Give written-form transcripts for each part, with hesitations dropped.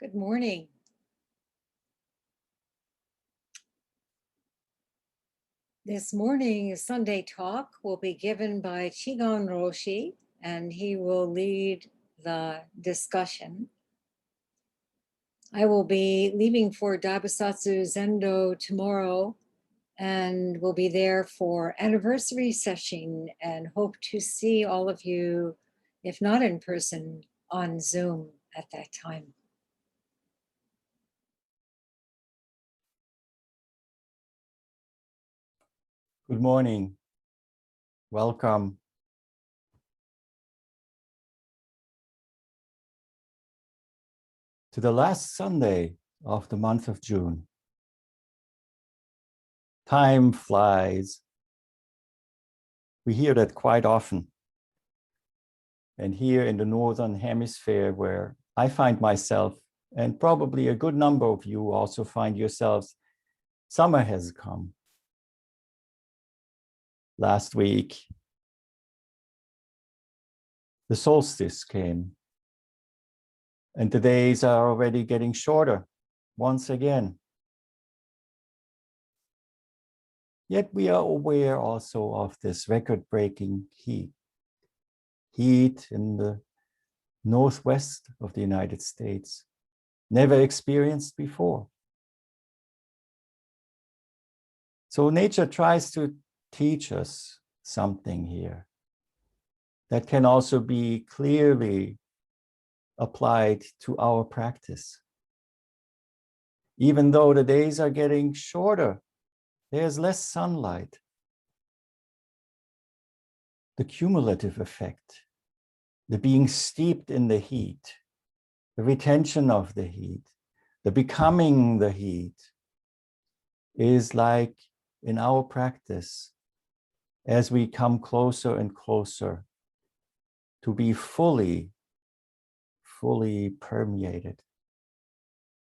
Good morning. This morning's Sunday talk will be given by Chigan Roshi, and he will lead the discussion. I will be leaving for Daibosatsu Zendo tomorrow and will be there for anniversary session and hope to see all of you, if not in person, on Zoom at that time. Good morning. Welcome. To the last Sunday of the month of June. Time flies. We hear that quite often. And here in the Northern Hemisphere, where I find myself, and probably a good number of you also find yourselves, summer has come. Last week, the solstice came. And the days are already getting shorter once again. Yet we are aware also of this record-breaking heat. Heat in the northwest of the United States, never experienced before. So nature tries to teach us something here that can also be clearly applied to our practice. Even though the days are getting shorter, there's less sunlight. The cumulative effect, the being steeped in the heat, the retention of the heat, the becoming the heat, is like in our practice, as we come closer and closer to be fully permeated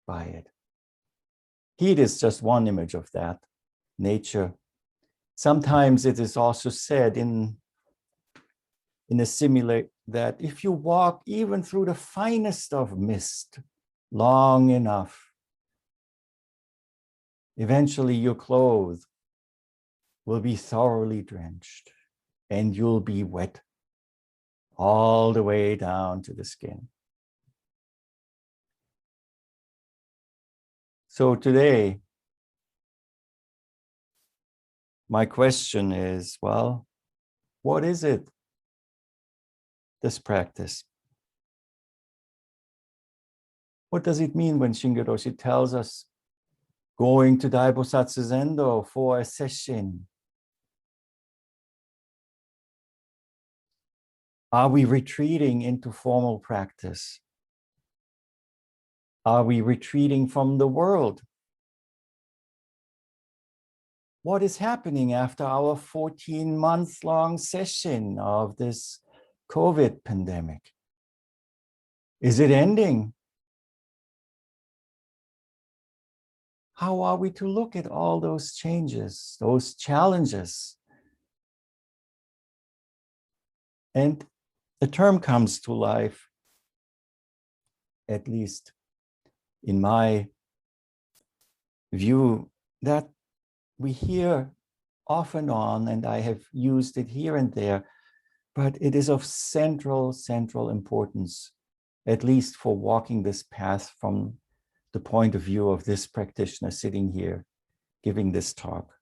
by it. Heat is just one image of that, nature. Sometimes it is also said in a simile that if you walk even through the finest of mist long enough, eventually your clothes will be thoroughly drenched and you'll be wet all the way down to the skin. So today, my question is, well, what is it, this practice? What does it mean when Shingon Roshi tells us going to Daibosatsu Zendo for a session? Are we retreating into formal practice? Are we retreating from the world? What is happening after our 14-month-long session of this COVID pandemic? Is it ending? How are we to look at all those changes, those challenges? And the term comes to life, at least in my view, that we hear off and on, and I have used it here and there, but it is of central importance, at least for walking this path from the point of view of this practitioner sitting here, giving this talk.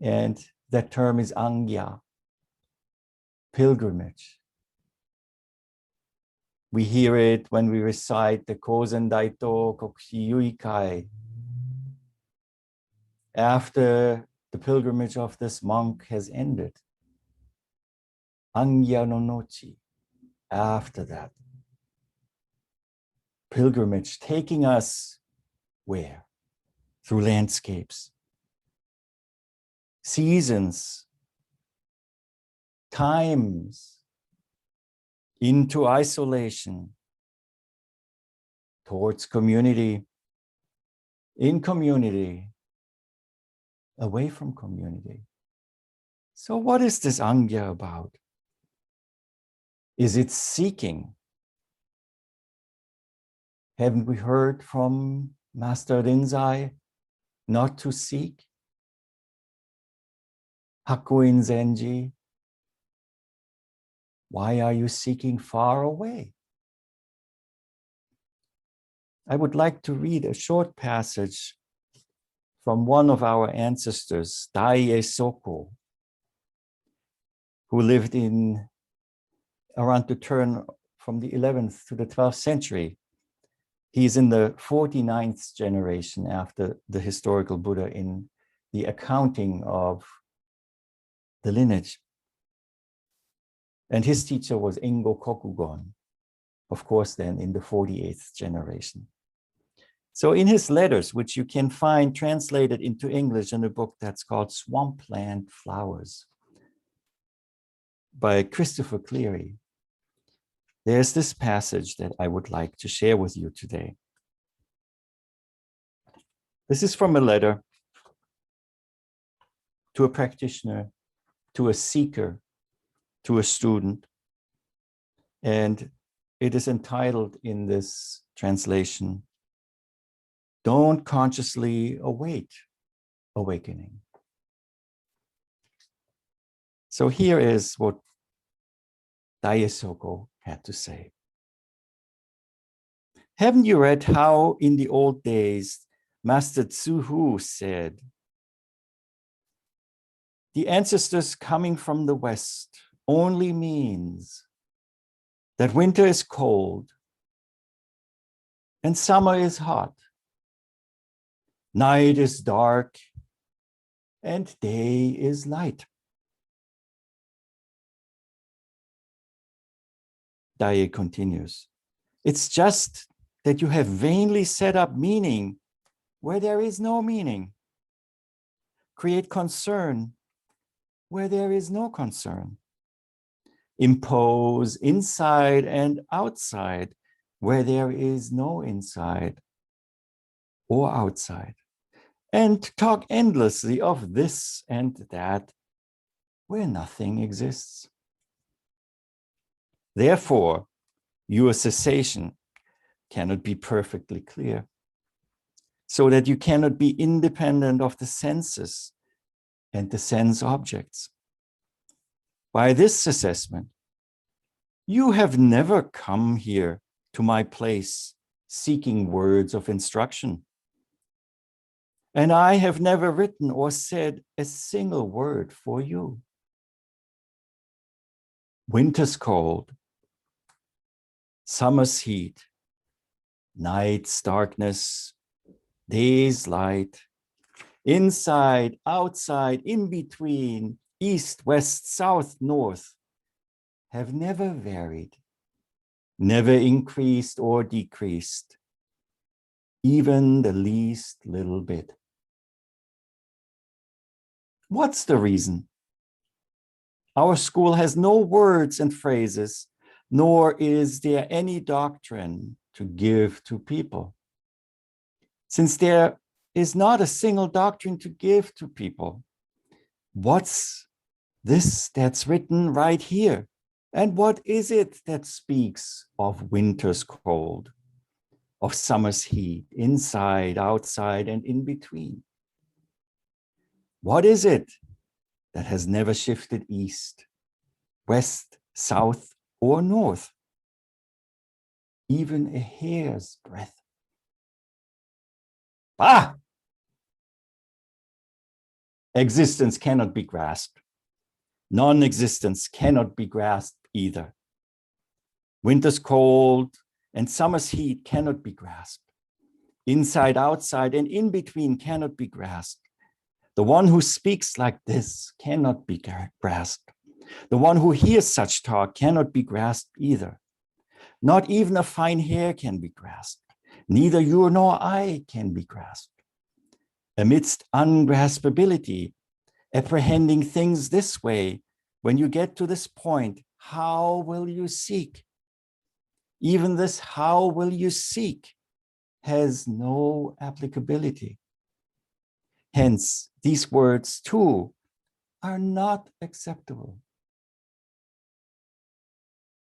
And that term is Angya, pilgrimage. We hear it when we recite the Kozen Daito Kokushi Yuikai. After the pilgrimage of this monk has ended, Angya no Nochi, after that pilgrimage taking us where? Through landscapes, seasons, times, into isolation, towards community, in community, away from community. So what is this Angya about? Is it seeking? Haven't we heard from Master Rinzai not to seek? Hakuin Zenji, why are you seeking far away? I would like to read a short passage from one of our ancestors, Daiye Soko, who lived in around the turn from the 11th to the 12th century. He's in the 49th generation after the historical Buddha in the accounting of the lineage. And his teacher was Engo Kokugon, of course, then in the 48th generation. So in his letters, which you can find translated into English in a book that's called Swampland Flowers by Christopher Cleary, there's this passage that I would like to share with you today. This is from a letter to a practitioner, to a seeker, to a student, and it is entitled in this translation, "Don't consciously await awakening." So here is what Daiye Soko had to say. Haven't you read how in the old days Master Tzu said, the ancestors coming from the West only means that winter is cold and summer is hot, night is dark and day is light. Daiye continues, it's just that you have vainly set up meaning where there is no meaning, create concern where there is no concern, impose inside and outside where there is no inside or outside, and talk endlessly of this and that where nothing exists. Therefore, your cessation cannot be perfectly clear, so that you cannot be independent of the senses and the sense objects. By this assessment, you have never come here to my place seeking words of instruction. And I have never written or said a single word for you. Winter's cold, summer's heat, night's darkness, day's light, inside, outside, in between, east, west, south, north, have never varied, never increased or decreased, even the least little bit. What's the reason? Our school has no words and phrases, nor is there any doctrine to give to people. Since there is not a single doctrine to give to people, what's this that's written right here? And what is it that speaks of winter's cold, of summer's heat, inside, outside, and in between? What is it that has never shifted east, west, south, or north, even a hair's breadth? Ah! Existence cannot be grasped. Non-existence cannot be grasped either. Winter's cold and summer's heat cannot be grasped. Inside, outside, and in between cannot be grasped. The one who speaks like this cannot be grasped. The one who hears such talk cannot be grasped either. Not even a fine hair can be grasped. Neither you nor I can be grasped. Amidst ungraspability, apprehending things this way, when you get to this point, how will you seek? Even this how will you seek has no applicability. Hence, these words too are not acceptable.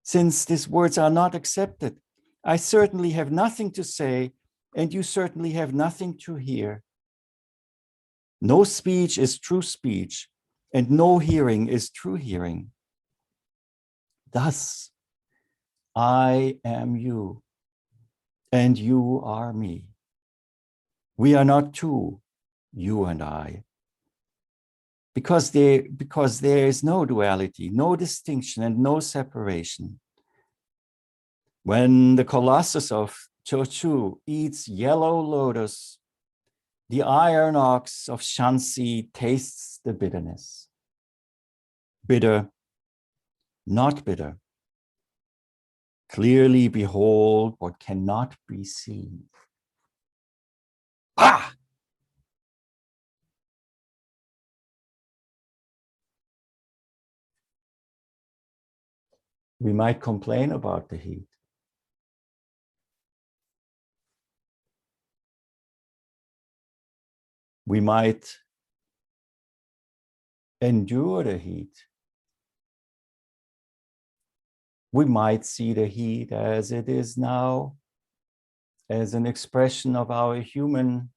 Since these words are not accepted, I certainly have nothing to say, and you certainly have nothing to hear. No speech is true speech, and no hearing is true hearing. Thus, I am you, and you are me. We are not two, you and I, because there is no duality, no distinction, and no separation. When the colossus of Chochu eats yellow lotus, the iron ox of Shansi tastes the bitterness. Bitter, not bitter. Clearly behold what cannot be seen. Ah! We might complain about the heat. We might endure the heat. We might see the heat as it is now, as an expression of our human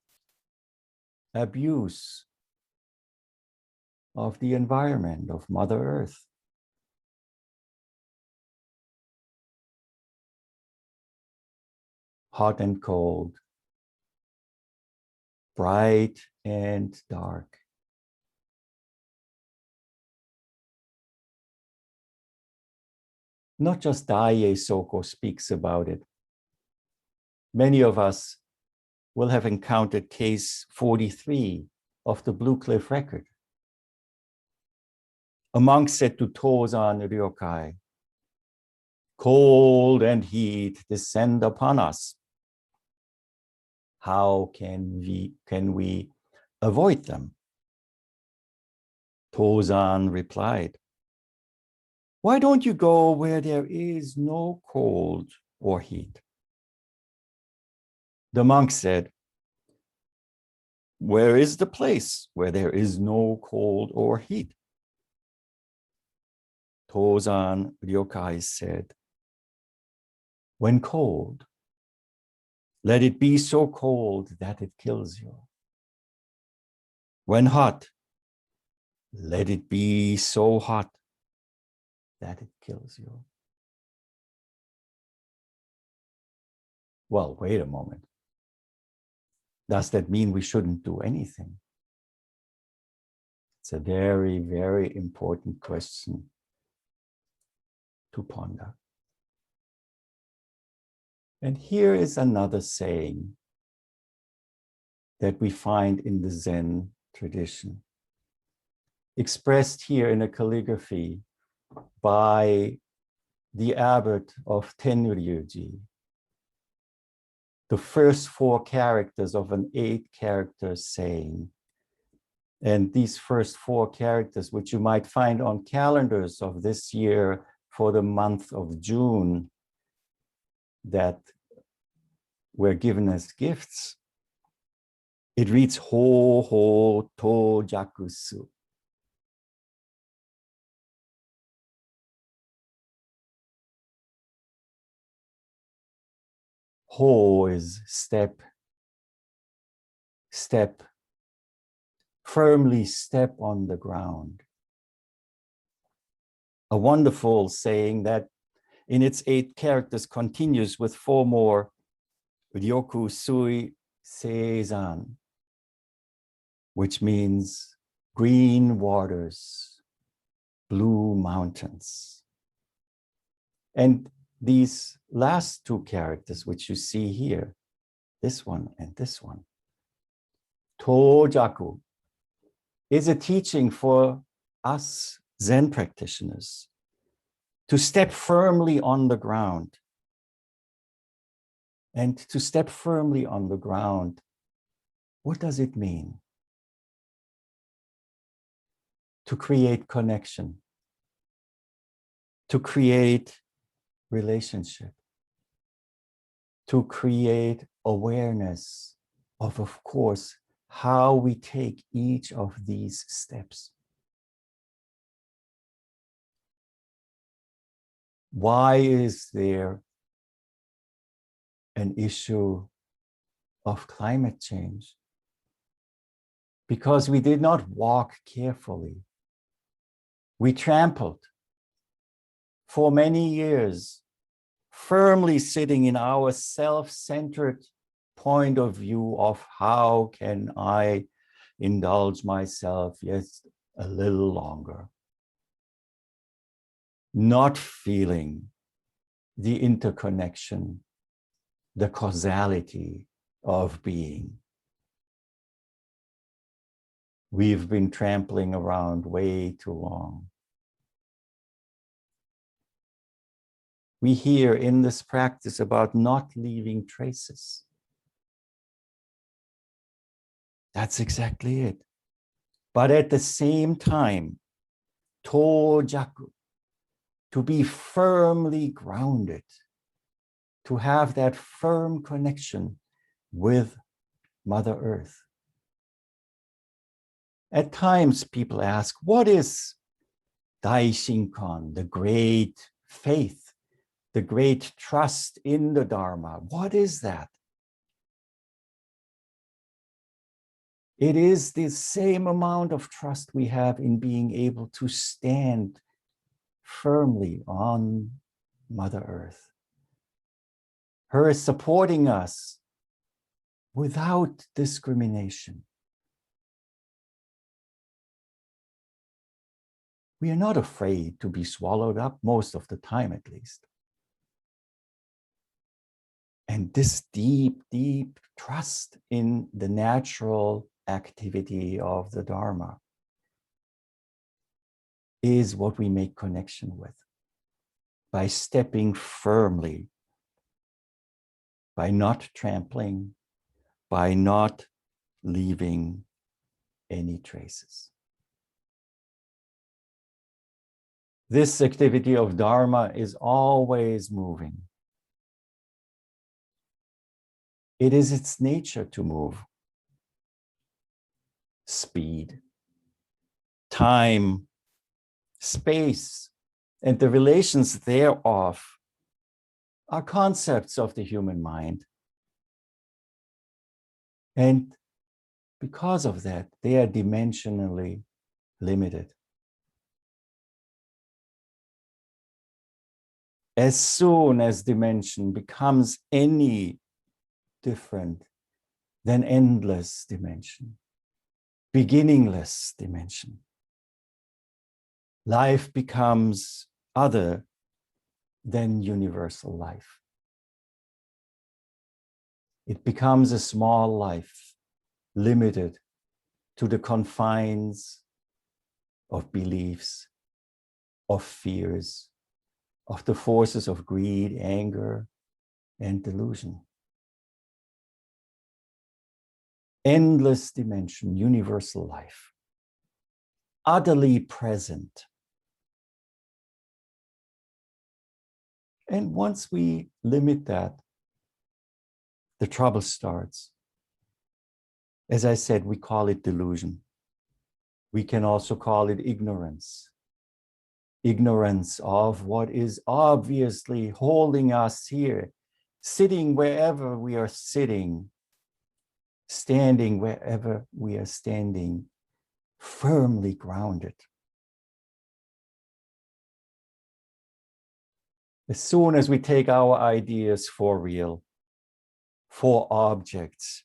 abuse of the environment, of Mother Earth. Hot and cold, bright and dark. Not just Daiei Soko speaks about it. Many of us will have encountered case 43 of the Blue Cliff record. A monk said to Tozan Ryokai, cold and heat descend upon us. How can we avoid them? Tozan replied, why don't you go where there is no cold or heat? The monk said, where is the place where there is no cold or heat? Tozan Ryokai said, when cold, let it be so cold that it kills you. When hot, let it be so hot that it kills you. Well, wait a moment. Does that mean we shouldn't do anything? It's a very, very important question to ponder. And here is another saying that we find in the Zen tradition, expressed here in a calligraphy by the abbot of Tenryuji. The first 4 characters of an 8-character saying. And these first 4 characters, which you might find on calendars of this year for the month of June, that were given as gifts, it reads Ho Ho To Jakusu. Ho is step, step, firmly step on the ground. A wonderful saying that in its 8 characters continues with 4 more, Ryoku Sui Seizan, which means green waters, blue mountains. And these last 2 characters, which you see here, this one and this one, Tojaku, is a teaching for us Zen practitioners to step firmly on the ground. And to step firmly on the ground, what does it mean? To create connection, to create relationship, to create awareness of course, how we take each of these steps. Why is there an issue of climate change, because we did not walk carefully. We trampled for many years, firmly sitting in our self-centered point of view of how can I indulge myself just a little longer, not feeling the interconnection, the causality of being. We've been trampling around way too long. We hear in this practice about not leaving traces. That's exactly it. But at the same time, tojaku, to be firmly grounded, to have that firm connection with Mother Earth. At times people ask, what is Daishinkan, the great faith, the great trust in the Dharma? What is that? It is the same amount of trust we have in being able to stand firmly on Mother Earth. Her supporting us without discrimination. We are not afraid to be swallowed up, most of the time at least. And this deep, deep trust in the natural activity of the Dharma is what we make connection with. By stepping firmly, by not trampling, by not leaving any traces. This activity of Dharma is always moving. It is its nature to move. Speed, time, space, and the relations thereof are concepts of the human mind. And because of that, they are dimensionally limited. As soon as dimension becomes any different than endless dimension, beginningless dimension, life becomes other than universal life. It becomes a small life, limited to the confines of beliefs, of fears, of the forces of greed, anger, and delusion. Endless dimension, universal life, utterly present. And once we limit that, the trouble starts. As I said, we call it delusion. We can also call it ignorance. Ignorance of what is obviously holding us here, sitting wherever we are sitting, standing wherever we are standing, firmly grounded. As soon as we take our ideas for real, for objects,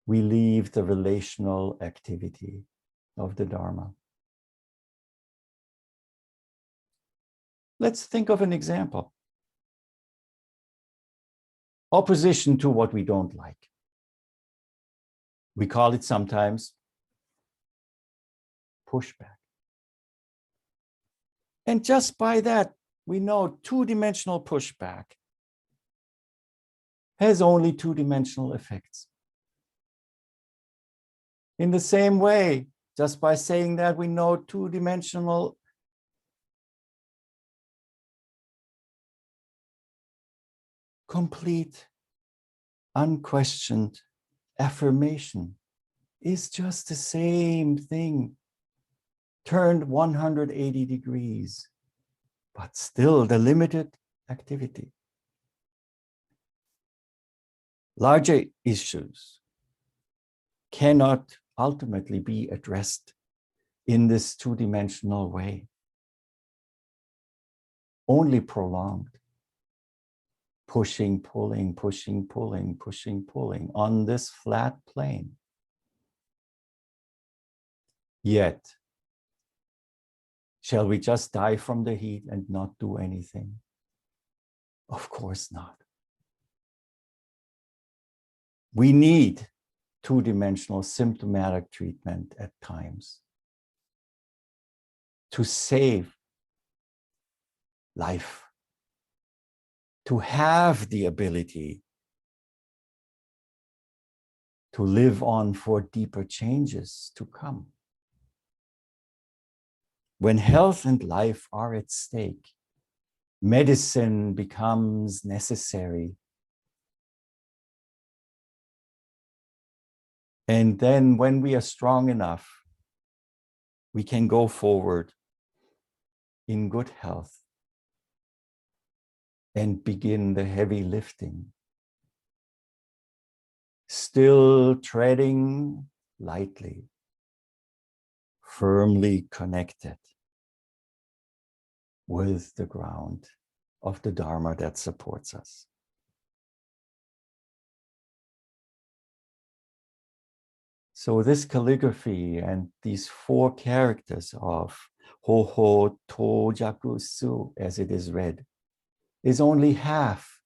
we leave the relational activity of the Dharma. Let's think of an example. Opposition to what we don't like. We call it sometimes pushback. And just by that, we know two-dimensional pushback has only two-dimensional effects. In the same way, just by saying that, we know two-dimensional complete, unquestioned affirmation is just the same thing, turned 180 degrees, but still the limited activity. Larger issues cannot ultimately be addressed in this two-dimensional way, only prolonged. Pushing, pulling, pushing, pulling, pushing, pulling on this flat plane. Yet, shall we just die from the heat and not do anything? Of course not. We need two-dimensional symptomatic treatment at times to save life, to have the ability to live on for deeper changes to come. When health and life are at stake, medicine becomes necessary. And then when we are strong enough, we can go forward in good health and begin the heavy lifting, still treading lightly, firmly connected with the ground of the Dharma that supports us. So this calligraphy and these four characters of ho ho to jaku su, as it is read, is only half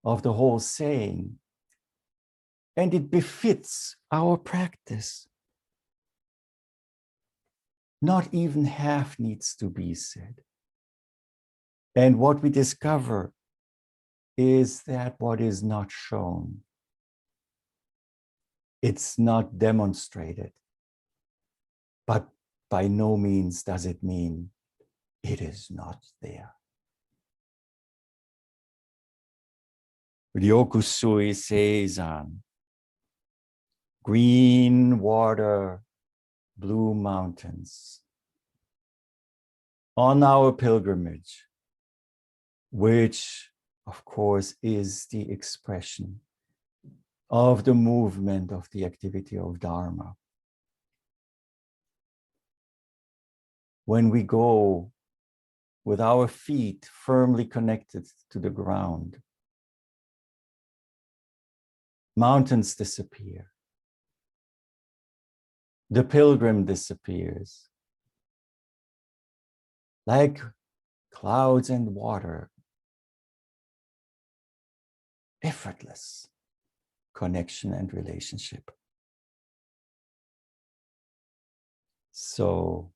of the whole saying, and it befits our practice. Not even half needs to be said. And what we discover is that what is not shown, it's not demonstrated, but by no means does it mean it is not there. Ryokusui Seizan, green water, blue mountains. On our pilgrimage, which of course is the expression of the movement of the activity of Dharma. When we go with our feet firmly connected to the ground, mountains disappear. The pilgrim disappears. Like clouds and water, effortless connection and relationship. So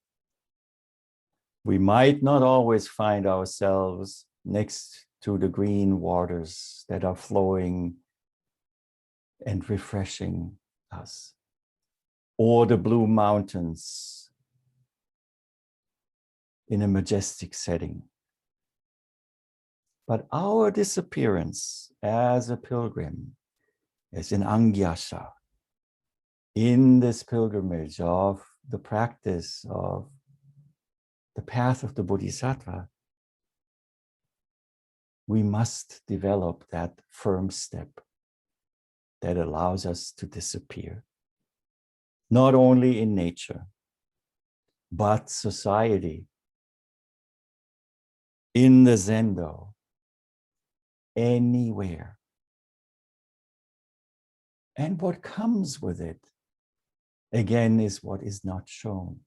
we might not always find ourselves next to the green waters that are flowing and refreshing us, or the blue mountains in a majestic setting. But our disappearance as a pilgrim, as an Angya, in this pilgrimage of the practice of the path of the Bodhisattva, we must develop that firm step that allows us to disappear, not only in nature, but society, in the Zendo, anywhere. And what comes with it, again, is what is not shown.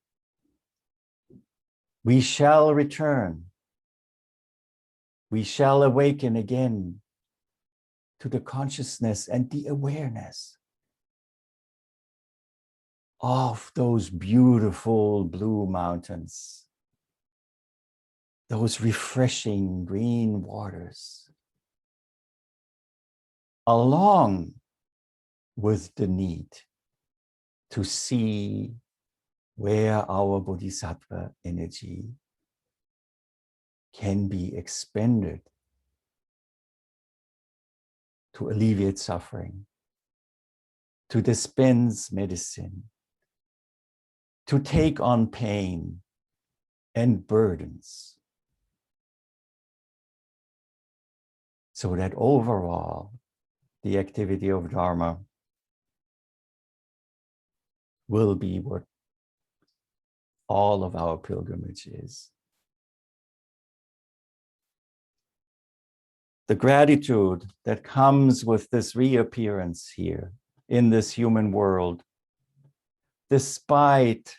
We shall return. We shall awaken again to the consciousness and the awareness of those beautiful blue mountains, those refreshing green waters, along with the need to see where our Bodhisattva energy can be expended to alleviate suffering, to dispense medicine, to take on pain and burdens, so that overall the activity of Dharma will be what all of our pilgrimage is. The gratitude that comes with this reappearance here in this human world, despite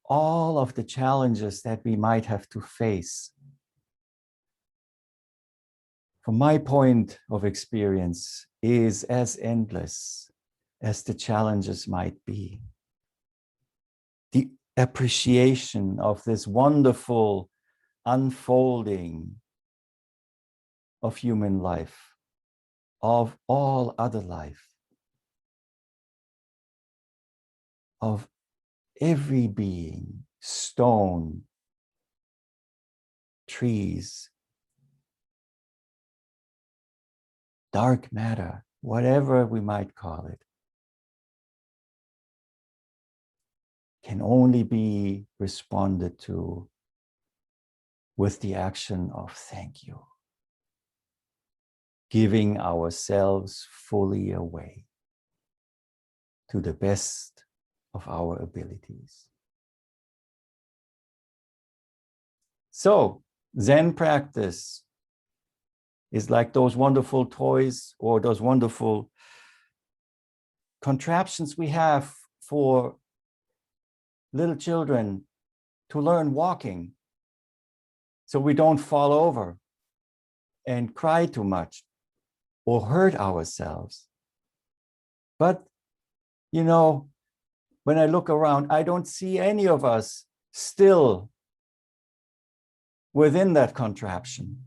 all of the challenges that we might have to face. From my point of experience, is as endless as the challenges might be. The appreciation of this wonderful unfolding of human life, of all other life, of every being, stone, trees, dark matter, whatever we might call it, can only be responded to with the action of thank you, giving ourselves fully away to the best of our abilities. So, Zen practice is like those wonderful toys or those wonderful contraptions we have for little children to learn walking so we don't fall over and cry too much or hurt ourselves. But, you know, when I look around, I don't see any of us still within that contraption.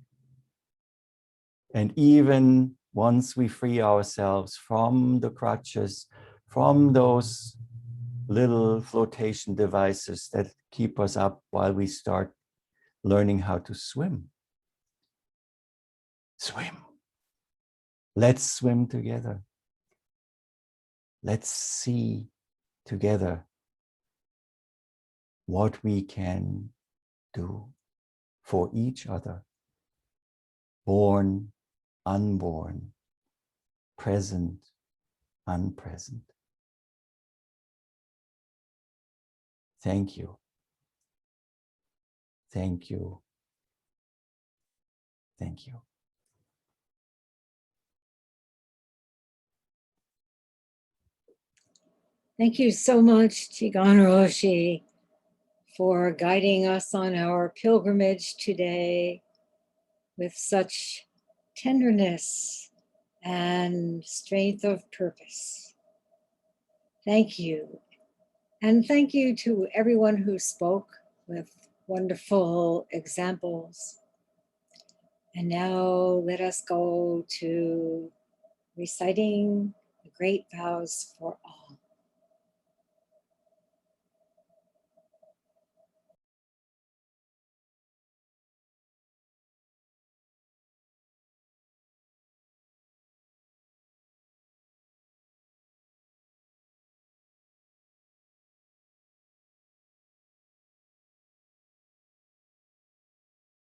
And even once we free ourselves from the crutches, from those little flotation devices that keep us up while we start learning how to swim. Swim. Let's swim together. Let's see together what we can do for each other. Born, unborn, present, unpresent. Thank you. Thank you. Thank you. Thank you so much, Chigan Roshi, for guiding us on our pilgrimage today with such tenderness and strength of purpose. Thank you. And thank you to everyone who spoke with wonderful examples. And now let us go to reciting the great vows for all.